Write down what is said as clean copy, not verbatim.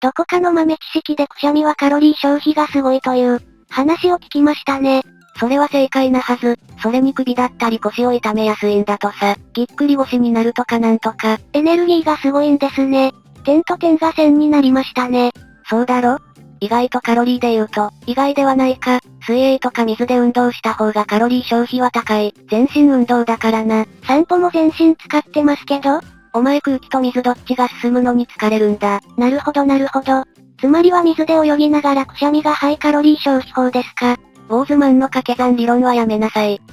どこかの豆知識でくしゃみはカロリー消費がすごいという話を聞きましたね。それは正解なはず。それに首だったり腰を痛めやすいんだとさ。ぎっくり腰になるとかなんとか。エネルギーがすごいんですね。点と点が線になりましたね。そうだろ？意外とカロリーで言うと、意外ではないか。水泳とか水で運動した方がカロリー消費は高い。全身運動だからな。散歩も全身使ってますけど？お前空気と水どっちが進むのに疲れるんだ。なるほどなるほど。つまりは水で泳ぎながらくしゃみがハイカロリー消費法ですか。ウォーズマンの掛け算理論はやめなさい。